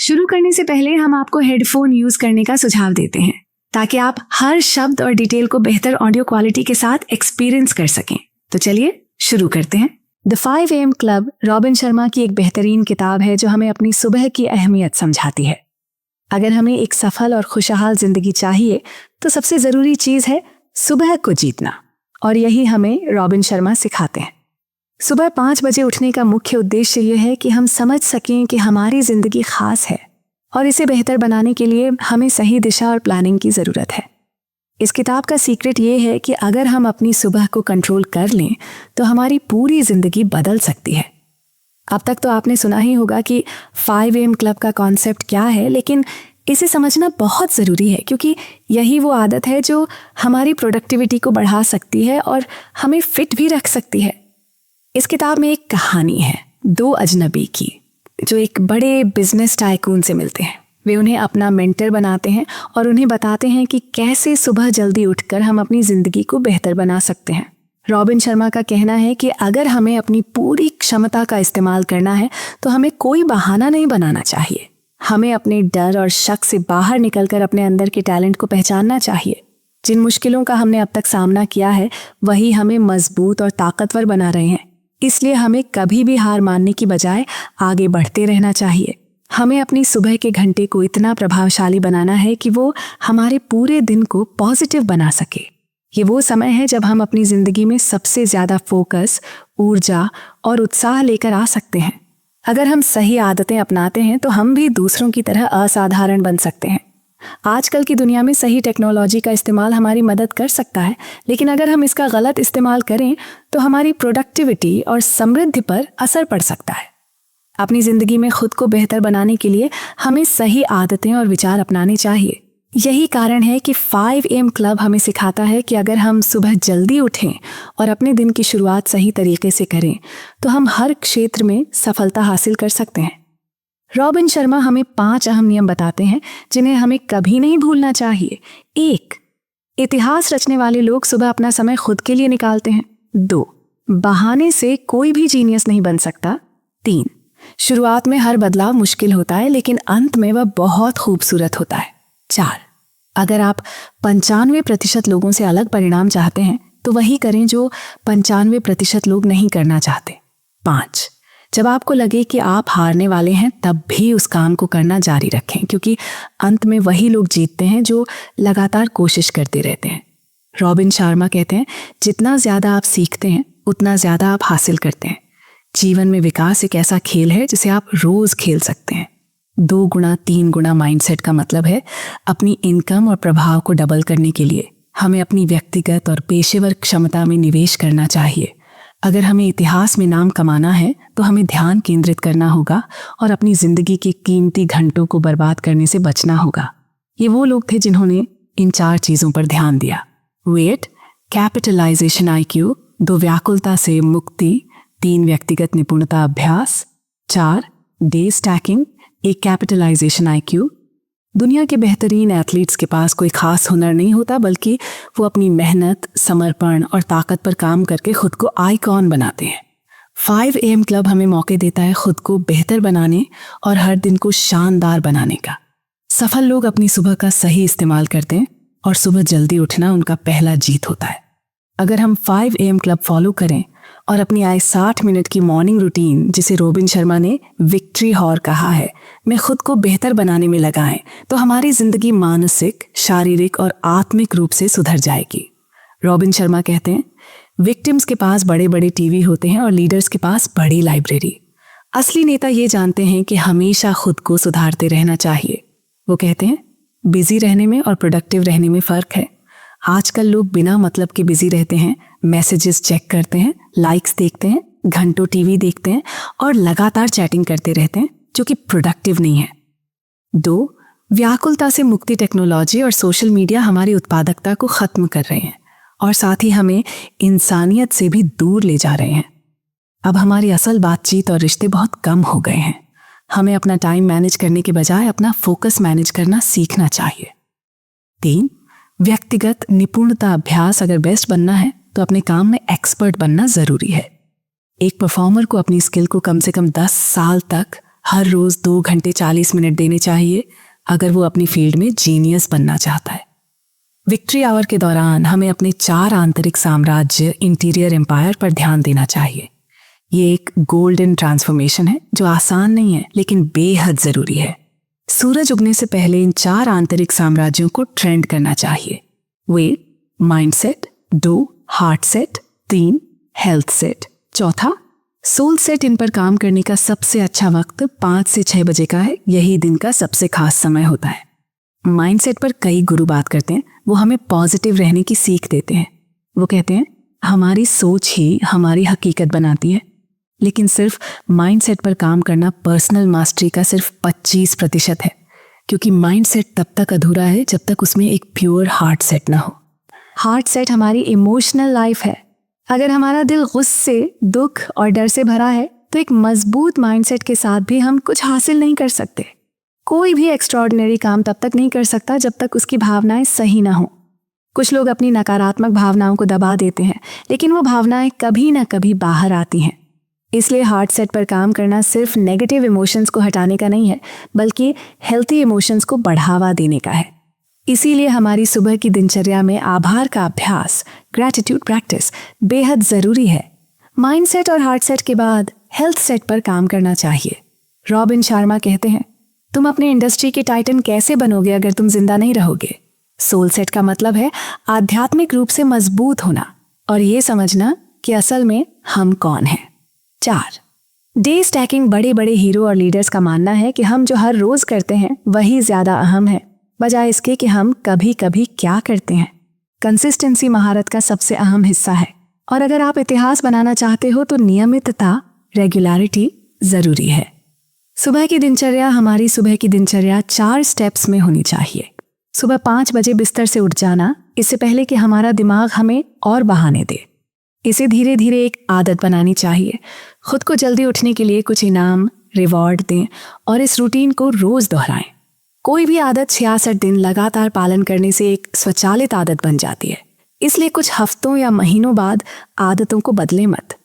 शुरू करने से पहले हम आपको हेडफोन यूज करने का सुझाव देते हैं ताकि आप हर शब्द और डिटेल को बेहतर ऑडियो क्वालिटी के साथ एक्सपीरियंस कर सकें। तो चलिए शुरू करते हैं। The 5 AM club robin Sharma की एक बेहतरीन किताब है जो हमें अपनी सुबह की अहमियत समझाती है। अगर हमें एक सफल और खुशहाल जिंदगी चाहिए तो सबसे जरूरी चीज है सुबह को जीतना, और यही हमें रॉबिन शर्मा सिखाते हैं। सुबह 5 बजे उठने का मुख्य उद्देश्य यह है कि हम समझ सकें कि हमारी जिंदगी खास है और इसे बेहतर बनाने के लिए हमें सही दिशा और प्लानिंग की जरूरत है। इस किताब का सीक्रेट ये है कि अगर हम अपनी सुबह को कंट्रोल कर लें तो हमारी पूरी जिंदगी बदल सकती है। अब तक तो आपने सुना ही होगा कि 5 AM क्लब का कॉन्सेप्ट क्या है, लेकिन इसे समझना बहुत ज़रूरी है क्योंकि यही वो आदत है जो हमारी प्रोडक्टिविटी को बढ़ा सकती है और हमें फिट भी रख सकती है। इस किताब में एक कहानी है 2 अजनबी की जो एक बड़े बिजनेस टाइकून से मिलते हैं। वे उन्हें अपना मेंटर बनाते हैं और उन्हें बताते हैं कि कैसे सुबह जल्दी उठकर हम अपनी ज़िंदगी को बेहतर बना सकते हैं। रॉबिन शर्मा का कहना है कि अगर हमें अपनी पूरी क्षमता का इस्तेमाल करना है तो हमें कोई बहाना नहीं बनाना चाहिए। हमें अपने डर और शक से बाहर निकलकर अपने अंदर के टैलेंट को पहचानना चाहिए। जिन मुश्किलों का हमने अब तक सामना किया है वही हमें मजबूत और ताकतवर बना रहे हैं, इसलिए हमें कभी भी हार मानने की बजाय आगे बढ़ते रहना चाहिए। हमें अपनी सुबह के घंटे को इतना प्रभावशाली बनाना है कि वो हमारे पूरे दिन को पॉजिटिव बना सके। ये वो समय है जब हम अपनी जिंदगी में सबसे ज्यादा फोकस, ऊर्जा और उत्साह लेकर आ सकते हैं। अगर हम सही आदतें अपनाते हैं तो हम भी दूसरों की तरह असाधारण बन सकते हैं। आजकल की दुनिया में सही टेक्नोलॉजी का इस्तेमाल हमारी मदद कर सकता है, लेकिन अगर हम इसका गलत इस्तेमाल करें तो हमारी प्रोडक्टिविटी और समृद्धि पर असर पड़ सकता है। अपनी जिंदगी में खुद को बेहतर बनाने के लिए हमें सही आदतें और विचार अपनाने चाहिए। यही कारण है कि 5 AM क्लब हमें सिखाता है कि अगर हम सुबह जल्दी उठें और अपने दिन की शुरुआत सही तरीके से करें तो हम हर क्षेत्र में सफलता हासिल कर सकते हैं। रॉबिन शर्मा हमें 5 अहम नियम बताते हैं जिन्हें हमें कभी नहीं भूलना चाहिए। 1. इतिहास रचने वाले लोग सुबह अपना समय खुद के लिए निकालते हैं। 2. बहाने से कोई भी जीनियस नहीं बन सकता। 3. शुरुआत में हर बदलाव मुश्किल होता है लेकिन अंत में वह बहुत खूबसूरत होता है। 4. अगर आप 95% लोगों से अलग परिणाम चाहते हैं तो वही करें जो 95% लोग नहीं करना चाहते। 5. जब आपको लगे कि आप हारने वाले हैं तब भी उस काम को करना जारी रखें, क्योंकि अंत में वही लोग जीतते हैं जो लगातार कोशिश करते रहते हैं। रॉबिन शर्मा कहते हैं, जितना ज्यादा आप सीखते हैं उतना ज्यादा आप हासिल करते हैं। जीवन में विकास एक ऐसा खेल है जिसे आप रोज खेल सकते हैं। 2 गुना 3 गुना माइंडसेट का मतलब है अपनी इनकम और प्रभाव को डबल करने के लिए हमें अपनी व्यक्तिगत और पेशेवर क्षमता में निवेश करना चाहिए। अगर हमें इतिहास में नाम कमाना है तो हमें ध्यान केंद्रित करना होगा और अपनी जिंदगी के कीमती घंटों को बर्बाद करने से बचना होगा। ये वो लोग थे जिन्होंने इन 4 चीजों पर ध्यान दिया। वेट, कैपिटलाइजेशन IQ, 2 व्याकुलता से मुक्ति, 3 व्यक्तिगत निपुणता अभ्यास, 4 डे स्टैकिंग, 1 कैपिटलाइजेशन IQ। दुनिया के बेहतरीन एथलीट्स के पास कोई खास हुनर नहीं होता, बल्कि वो अपनी मेहनत, समर्पण और ताकत पर काम करके खुद को आइकॉन बनाते हैं। 5 AM क्लब हमें मौके देता है खुद को बेहतर बनाने और हर दिन को शानदार बनाने का। सफल लोग अपनी सुबह का सही इस्तेमाल करते हैं और सुबह जल्दी उठना उनका पहला जीत होता है। अगर हम 5 AM क्लब फॉलो करें और अपनी आए 60 मिनट की मॉर्निंग रूटीन, जिसे रॉबिन शर्मा ने विक्ट्री हॉर कहा है, में खुद को बेहतर बनाने में लगाएं तो हमारी जिंदगी मानसिक, शारीरिक और आत्मिक रूप से सुधर जाएगी। रॉबिन शर्मा कहते हैं, विक्टिम्स के पास बड़े बड़े टीवी होते हैं और लीडर्स के पास बड़ी लाइब्रेरी। असली नेता ये जानते हैं कि हमेशा खुद को सुधारते रहना चाहिए। वो कहते हैं, बिजी रहने में और प्रोडक्टिव रहने में फर्क है। आजकल लोग बिना मतलब के बिजी रहते हैं, मैसेजेस चेक करते हैं, लाइक्स देखते हैं, घंटों टीवी देखते हैं और लगातार चैटिंग करते रहते हैं, जो कि प्रोडक्टिव नहीं है। 2, व्याकुलता से मुक्ति टेक्नोलॉजी और सोशल मीडिया हमारी उत्पादकता को खत्म कर रहे हैं और साथ ही हमें इंसानियत से भी दूर ले जा रहे हैं। अब हमारी असल बातचीत और रिश्ते बहुत कम हो गए हैं। हमें अपना टाइम मैनेज करने के बजाय अपना फोकस मैनेज करना सीखना चाहिए। 3, व्यक्तिगत निपुणता अभ्यास। अगर बेस्ट बनना है तो अपने काम में एक्सपर्ट बनना जरूरी है। एक परफॉर्मर को अपनी स्किल को कम से कम 10 साल तक हर रोज 2 घंटे 40 मिनट देने चाहिए अगर वो अपनी फील्ड में जीनियस बनना चाहता है। विक्ट्री आवर के दौरान हमें अपने 4 आंतरिक साम्राज्य इंटीरियर एम्पायर पर ध्यान देना चाहिए। ये एक गोल्डन ट्रांसफॉर्मेशन है जो आसान नहीं है लेकिन बेहद जरूरी है। सूरज उगने से पहले इन 4 आंतरिक साम्राज्यों को ट्रेंड करना चाहिए। वे mindset, 2 heart set, 3 health set, चौथा सोल सेट। इन पर काम करने का सबसे अच्छा वक्त 5 से 6 बजे का है। यही दिन का सबसे खास समय होता है। माइंडसेट पर कई गुरु बात करते हैं। वो हमें पॉजिटिव रहने की सीख देते हैं। वो कहते हैं हमारी सोच ही हमारी हकीकत बनाती है, लेकिन सिर्फ माइंडसेट पर काम करना पर्सनल मास्टरी का सिर्फ 25% है, क्योंकि माइंडसेट तब तक अधूरा है जब तक उसमें एक प्योर हार्ट सेट ना हो। हार्ट सेट हमारी इमोशनल लाइफ है। अगर हमारा दिल गुस्से, दुख और डर से भरा है तो एक मजबूत माइंडसेट के साथ भी हम कुछ हासिल नहीं कर सकते। कोई भी एक्स्ट्रॉर्डिनरी काम तब तक नहीं कर सकता जब तक उसकी भावनाएं सही ना हो। कुछ लोग अपनी नकारात्मक भावनाओं को दबा देते हैं, लेकिन वो भावनाएं कभी ना कभी बाहर आती हैं। इसलिए हार्ट सेट पर काम करना सिर्फ नेगेटिव इमोशंस को हटाने का नहीं है, बल्कि हेल्थी इमोशंस को बढ़ावा देने का है। इसीलिए हमारी सुबह की दिनचर्या में आभार का अभ्यास, ग्रैटिट्यूड प्रैक्टिस बेहद जरूरी है। माइंडसेट और हार्ट सेट के बाद हेल्थ सेट पर काम करना चाहिए। रॉबिन शर्मा कहते हैं, तुम अपने इंडस्ट्री के टाइटन कैसे बनोगे अगर तुम जिंदा नहीं रहोगे। सोल सेट का मतलब है आध्यात्मिक रूप से मजबूत होना और ये समझना कि असल में हम कौन हैं। 4 डे स्टैकिंग। बड़े बड़े हीरो और लीडर्स का मानना है कि हम जो हर रोज करते हैं वही ज्यादा अहम है, बजाय इसके कि हम कभी कभी क्या करते हैं। कंसिस्टेंसी महारत का सबसे अहम हिस्सा है, और अगर आप इतिहास बनाना चाहते हो तो नियमितता, रेगुलरिटी जरूरी है। सुबह की दिनचर्या। हमारी सुबह की दिनचर्या 4 स्टेप्स में होनी चाहिए। सुबह 5 बजे बिस्तर से उठ जाना, इससे पहले कि हमारा दिमाग हमें और बहाने दे। इसे धीरे धीरे एक आदत बनानी चाहिए। खुद को जल्दी उठने के लिए कुछ इनाम, रिवॉर्ड दें और इस रूटीन को रोज दोहराएं। कोई भी आदत 66 दिन लगातार पालन करने से एक स्वचालित आदत बन जाती है। इसलिए कुछ हफ्तों या महीनों बाद आदतों को बदलें मत।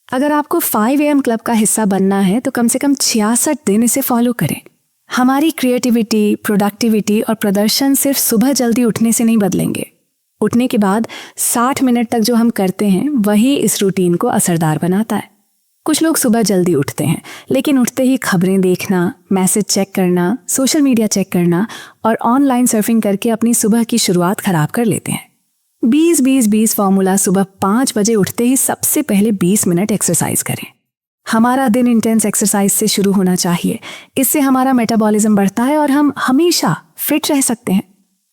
अगर आपको 5 AM क्लब का हिस्सा बनना है तो कम से कम 66 दिन इसे फॉलो करें। हमारी क्रिएटिविटी, प्रोडक्टिविटी और प्रदर्शन सिर्फ सुबह जल्दी उठने से नहीं बदलेंगे। उठने के बाद 60 मिनट तक जो हम करते हैं वही इस रूटीन को असरदार बनाता है। कुछ लोग सुबह जल्दी उठते हैं, लेकिन उठते ही खबरें देखना, मैसेज चेक करना, सोशल मीडिया चेक करना और ऑनलाइन सर्फिंग करके अपनी सुबह की शुरुआत खराब कर लेते हैं। 20-20-20 फॉर्मूला। सुबह 5 बजे उठते ही सबसे पहले 20 मिनट एक्सरसाइज करें। हमारा दिन इंटेंस एक्सरसाइज से शुरू होना चाहिए। इससे हमारा मेटाबॉलिज्म बढ़ता है और हम हमेशा फिट रह सकते हैं।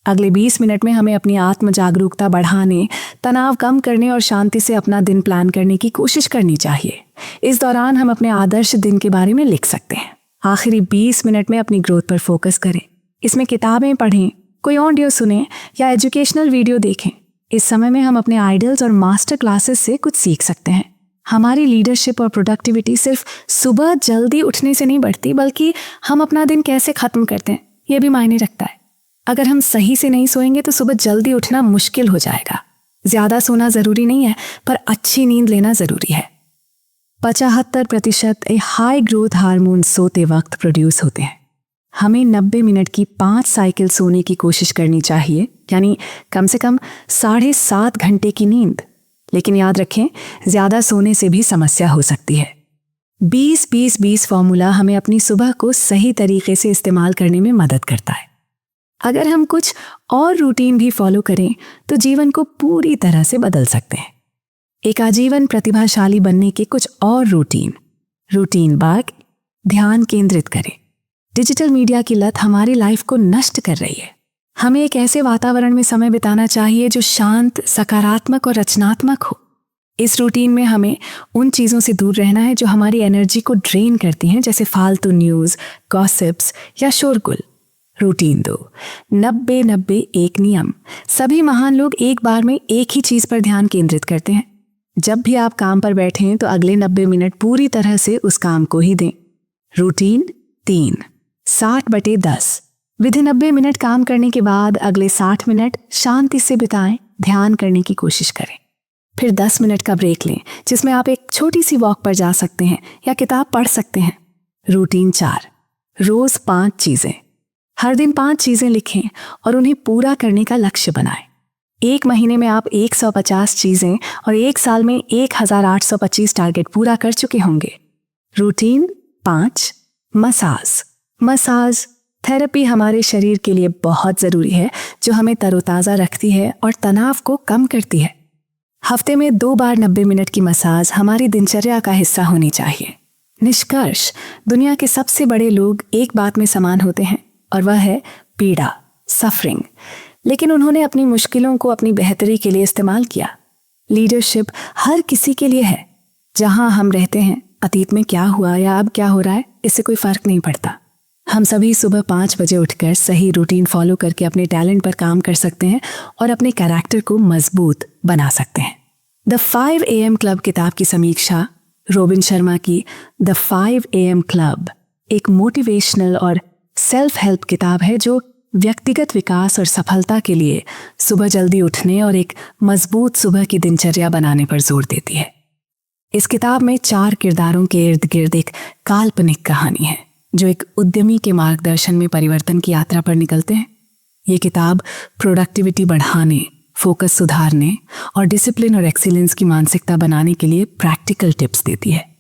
अगले 20 मिनट में हमें अपनी आत्म जागरूकता बढ़ाने, तनाव कम करने और शांति से अपना दिन प्लान करने की कोशिश करनी चाहिए। इस दौरान हम अपने आदर्श दिन के बारे में लिख सकते हैं। आखिरी 20 मिनट में अपनी ग्रोथ पर फोकस करें। इसमें किताबें पढ़ें, कोई ऑडियो सुनें या एजुकेशनल वीडियो देखें। इस समय में हम अपने आइडल्स और मास्टर क्लासेस से कुछ सीख सकते हैं। हमारी लीडरशिप और प्रोडक्टिविटी सिर्फ सुबह जल्दी उठने से नहीं बढ़ती, बल्कि हम अपना दिन कैसे खत्म करते हैं यह भी मायने रखता है। अगर हम सही से नहीं सोएंगे तो सुबह जल्दी उठना मुश्किल हो जाएगा। ज्यादा सोना जरूरी नहीं है, पर अच्छी नींद लेना जरूरी है। 75% हाई ग्रोथ हार्मोन सोते वक्त प्रोड्यूस होते हैं। हमें 90 मिनट की 5 साइकिल सोने की कोशिश करनी चाहिए, यानी कम से कम 7.5 घंटे की नींद। लेकिन याद रखें, ज्यादा सोने से भी समस्या हो सकती है। 20-20-20 फॉर्मूला हमें अपनी सुबह को सही तरीके से इस्तेमाल करने में मदद करता है। अगर हम कुछ और रूटीन भी फॉलो करें तो जीवन को पूरी तरह से बदल सकते हैं। एक आजीवन प्रतिभाशाली बनने के कुछ और रूटीन बाग। ध्यान केंद्रित करें। डिजिटल मीडिया की लत हमारी लाइफ को नष्ट कर रही है। हमें एक ऐसे वातावरण में समय बिताना चाहिए जो शांत, सकारात्मक और रचनात्मक हो। इस रूटीन में हमें उन चीज़ों से दूर रहना है जो हमारी एनर्जी को ड्रेन करती हैं, जैसे फालतू न्यूज़, गॉसिप्स या शोरगुल। रूटीन 2, 90-90-1 नियम। सभी महान लोग एक बार में एक ही चीज पर ध्यान केंद्रित करते हैं। जब भी आप काम पर बैठें तो अगले 90 मिनट पूरी तरह से उस काम को ही दें। रूटीन 3, 60/10। विधि 90 मिनट काम करने के बाद अगले 60 मिनट शांति से बिताएं, ध्यान करने की कोशिश करें। फिर 10 मिनट का ब्रेक लें, जिसमें आप एक छोटी सी वॉक पर जा सकते हैं या किताब पढ़ सकते हैं। रूटीन 4, रोज 5 चीजें। हर दिन 5 चीजें लिखें और उन्हें पूरा करने का लक्ष्य बनाएं। 1 महीने में आप 150 चीजें और 1 साल में 1825 टारगेट पूरा कर चुके होंगे। रूटीन 5, मसाज थेरेपी हमारे शरीर के लिए बहुत जरूरी है, जो हमें तरोताजा रखती है और तनाव को कम करती है। हफ्ते में 2 बार 90 मिनट की मसाज हमारी दिनचर्या का हिस्सा होनी चाहिए। निष्कर्ष, दुनिया के सबसे बड़े लोग एक बात में समान होते हैं और वह है पीड़ा, सफरिंग। लेकिन उन्होंने अपनी मुश्किलों को अपनी बेहतरी के लिए इस्तेमाल किया। लीडरशिप हर किसी के लिए है। जहां हम रहते हैं, अतीत में क्या हुआ या अब क्या हो रहा है, इससे कोई फर्क नहीं पड़ता। हम सभी सुबह 5 बजे उठकर सही रूटीन फॉलो करके अपने टैलेंट पर काम कर सकते हैं और अपने कैरेक्टर को मजबूत बना सकते हैं। द 5 AM क्लब किताब की समीक्षा रोबिन शर्मा की द 5 AM क्लब एक मोटिवेशनल और सेल्फ हेल्प किताब है, जो व्यक्तिगत विकास और सफलता के लिए सुबह जल्दी उठने और एक मजबूत सुबह की दिनचर्या बनाने पर जोर देती है। इस किताब में 4 किरदारों के इर्द गिर्द एक काल्पनिक कहानी है, जो एक उद्यमी के मार्गदर्शन में परिवर्तन की यात्रा पर निकलते हैं। ये किताब प्रोडक्टिविटी बढ़ाने, फोकस सुधारने और डिसिप्लिन और एक्सीलेंस की मानसिकता बनाने के लिए प्रैक्टिकल टिप्स देती है।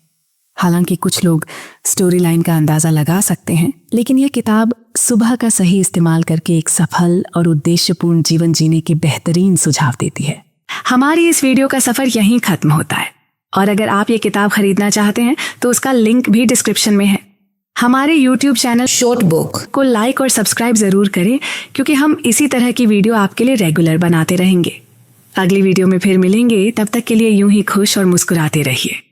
हालांकि कुछ लोग स्टोरी लाइन का अंदाजा लगा सकते हैं, लेकिन यह किताब सुबह का सही इस्तेमाल करके एक सफल और उद्देश्यपूर्ण जीवन जीने के बेहतरीन सुझाव देती है। हमारी इस वीडियो का सफर यहीं खत्म होता है, और अगर आप ये किताब खरीदना चाहते हैं तो उसका लिंक भी डिस्क्रिप्शन में है। हमारे YouTube चैनल शॉर्ट बुक को लाइक और सब्सक्राइब जरूर करें, क्योंकि हम इसी तरह की वीडियो आपके लिए रेगुलर बनाते रहेंगे। अगली वीडियो में फिर मिलेंगे, तब तक के लिए यूं ही खुश और मुस्कुराते रहिए।